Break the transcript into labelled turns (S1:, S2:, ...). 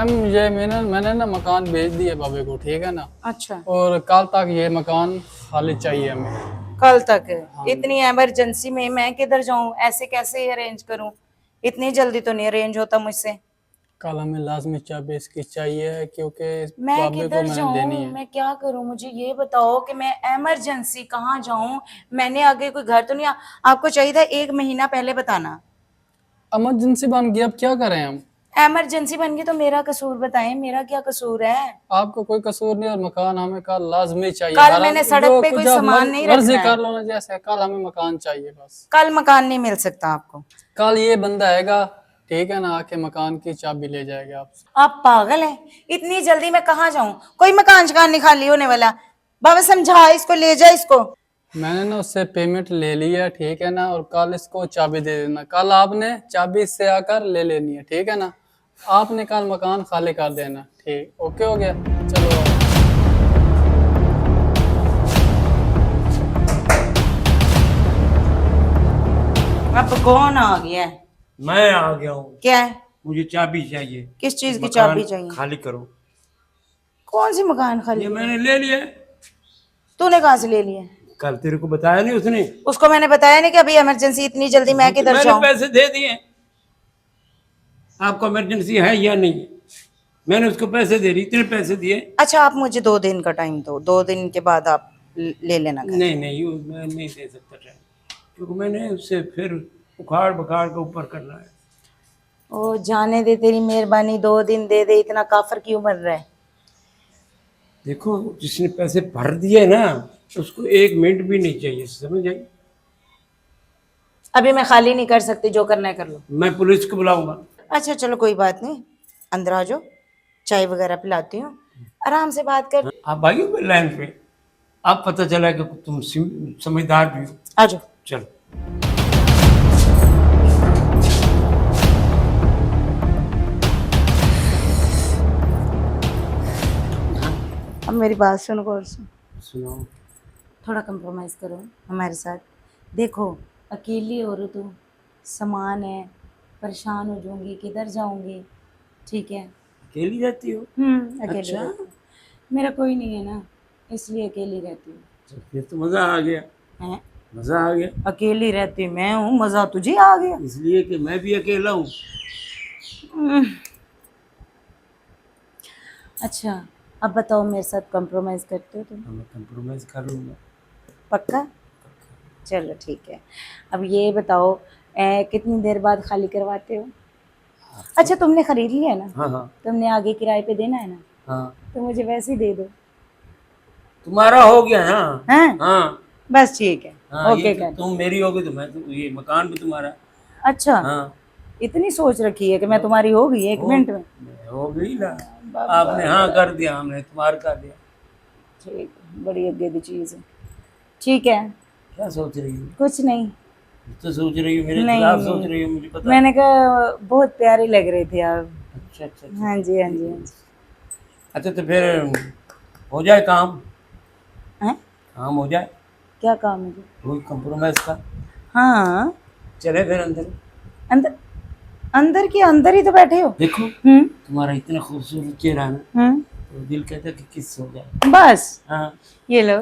S1: Ma'am ये मैंने ना मकान भेज दिया बाबे को, ठीक है ना।
S2: अच्छा,
S1: और कल तक ये मकान खाली चाहिए हमें।
S2: कल तक है?
S1: हाँ।
S2: इतनी इमरजेंसी में मैं किधर जाऊं? ऐसे कैसे अरेंज करूं? इतनी जल्दी तो नहीं अरेंज होता मुझसे।
S1: कल हमें लाजमी चाबी इसकी चाहिए क्योंकि
S2: मैं
S1: बाबे को
S2: किधर
S1: मैंने देनी
S2: जाऊं?
S1: है।
S2: मैं क्या करूं? मुझे ये बताओ कि मैं इमरजेंसी कहाँ जाऊं? मैंने आगे कोई घर तो नहीं आपको चाहिए था 1 महीना पहले बताना।
S1: इमरजेंसी बन गई, अब क्या करें हम।
S2: इमरजेंसी बन गई तो मेरा कसूर बताएं, मेरा क्या कसूर है?
S1: आपको कोई कसूर नहीं और मकान हमें कल लाजमी चाहिए।
S2: कल मैंने सड़क
S1: जो
S2: पे
S1: कुछ
S2: कोई
S1: आप
S2: सामान नहीं
S1: मर्जी
S2: रखना है।
S1: कर लो ना, जैसे कल हमें मकान चाहिए बस।
S2: कल मकान नहीं मिल सकता आपको।
S1: कल ये बंदा आएगा, ठीक है ना, आके मकान की चाबी ले जाएगा आपसे।
S2: आप पागल हैं? इतनी जल्दी मैं कहाँ जाऊं? कोई मकान शकान नहीं खाली होने वाला। बाबा समझा इसको, ले जा इसको।
S1: मैंने ना उससे पेमेंट ले ली है, ठीक है ना, और कल इसको चाबी दे देना। कल आपने चाबी इससे आकर ले लेनी है, ठीक है ना। आपने कल मकान खाली कर देना, ठीक, ओके हो गया। चलो
S2: अब कौन आ गया है?
S3: मैं आ गया हूँ।
S2: क्या है?
S3: मुझे चाबी चाहिए।
S2: किस चीज की
S3: मकान
S2: चाबी चाहिए?
S3: खाली करो।
S2: कौन सी मकान खाली?
S3: ये मैंने ले लिया।
S2: तूने कहाँ से ले लिया?
S3: कल तेरे को बताया नहीं उसने?
S2: उसको मैंने बताया नहीं कि अभी इमरजेंसी इतनी जल्दी मैं किधर
S3: मैंने
S2: जाऊं।
S3: पैसे दे दिए। आपको इमरजेंसी है या नहीं? मैंने उसको पैसे दे दी, इतने पैसे दिए।
S2: अच्छा, आप मुझे 2 दिन का टाइम दो, 2 दिन के बाद आप ले लेना घर।
S3: नहीं मैं नहीं दे सकता टाइम, क्योंकि मैंने उससे फिर उखाड़ बखाड़ के ऊपर करना है।
S2: ओ जाने दे, तेरी मेहरबानी, 2 दिन दे दे, इतना काफर क्यों बन रहा है?
S3: देखो, जिसने पैसे भर दिए ना, उसको 1 मिनट भी नहीं चाहिए, समझ आई?
S2: अभी मैं खाली नहीं कर सकती, जो करना है कर लो।
S3: मैं पुलिस को बुलाऊंगा।
S2: अच्छा चलो कोई बात नहीं, अंदर आ जाओ, चाय वगैरह पिलाती हूँ, आराम से बात कर।
S3: आप आई हो लाइन पे? आप पता चला कि तुम समझदार भी हो।
S2: आ जाओ।
S3: चलो।
S2: अब मेरी बात सुनो गौर से।
S3: सुनाओ।
S2: थोड़ा कंप्रोमाइज़ करो हमारे साथ। देखो अकेली औरत हूँ, सामान है, परेशान हो जाऊंगी, किधर जाऊंगी, ठीक है?
S3: अकेली रहती हो?
S2: अकेली
S3: अच्छा।
S2: रहती हूँ। मेरा कोई नहीं है ना, इसलिए अकेली रहती हूँ।
S3: तो फिर तो मजा आ गया।
S2: हैं?
S3: मजा आ गया
S2: अकेली रहती मैं हूँ, मज़ा तुझे आ गया?
S3: इसलिए कि मैं भी अकेला हूँ।
S2: हम्म, अच्छा अब बताओ, मेरे साथ कंप्रोमाइज़ करते हो तुम?
S3: मैं कंप्रोमाइज कर लूँगा।
S2: पक्का? चलो ठीक है। अब ये बताओ, कितनी देर बाद खाली करवाते हो? अच्छा तुमने खरीद लिया है ना?
S3: हाँ हाँ
S2: तुमने आगे किराए पे देना है ना?
S3: हाँ।
S2: तो मुझे वैसे ही दे दो।
S3: तुम्हारा हो गया ना?
S2: हैं?
S3: हाँ
S2: बस ठीक है।
S3: हाँ।
S2: ओके
S3: ये
S2: कर।
S3: तुम मेरी होगी तो मैं तो ये मकान भी तुम्हारा।
S2: अच्छा
S3: हाँ।
S2: इतनी सोच रखी है कि मैं तुम्हारी हो गई 1 मिनट में?
S3: हो गई ना। आपने हाँ कर दिया, हमने तुम्हारा कर दिया।
S2: ठीक है, बड़ी अगेदी चीज़ है। ठीक है,
S3: क्या सोच रही हो?
S2: कुछ नहीं।
S3: तो सोच रही हो मेरे
S2: नहीं,
S3: खिलाफ
S2: नहीं।
S3: सोच रही हो, मुझे पता है।
S2: मैंने कहा बहुत प्यारी लग रही थी आप।
S3: अच्छा अच्छा।
S2: हाँ जी हाँ जी हाँ जी।
S3: अच्छा तो फिर हो जाए काम?
S2: हैं?
S3: काम हो जाए?
S2: क्या काम है जी?
S3: कोई कंप्रोमाइज का?
S2: हाँ।
S3: चले फिर अंदर।
S2: अंदर? अंदर के अंदर ही तो बैठे हो।
S3: देखो तुम्हारा इतना खूबसूरत चेहरा है ना, तो दिल कहता है कि किस हो जाए।
S2: बस
S3: हाँ।
S2: ये लो।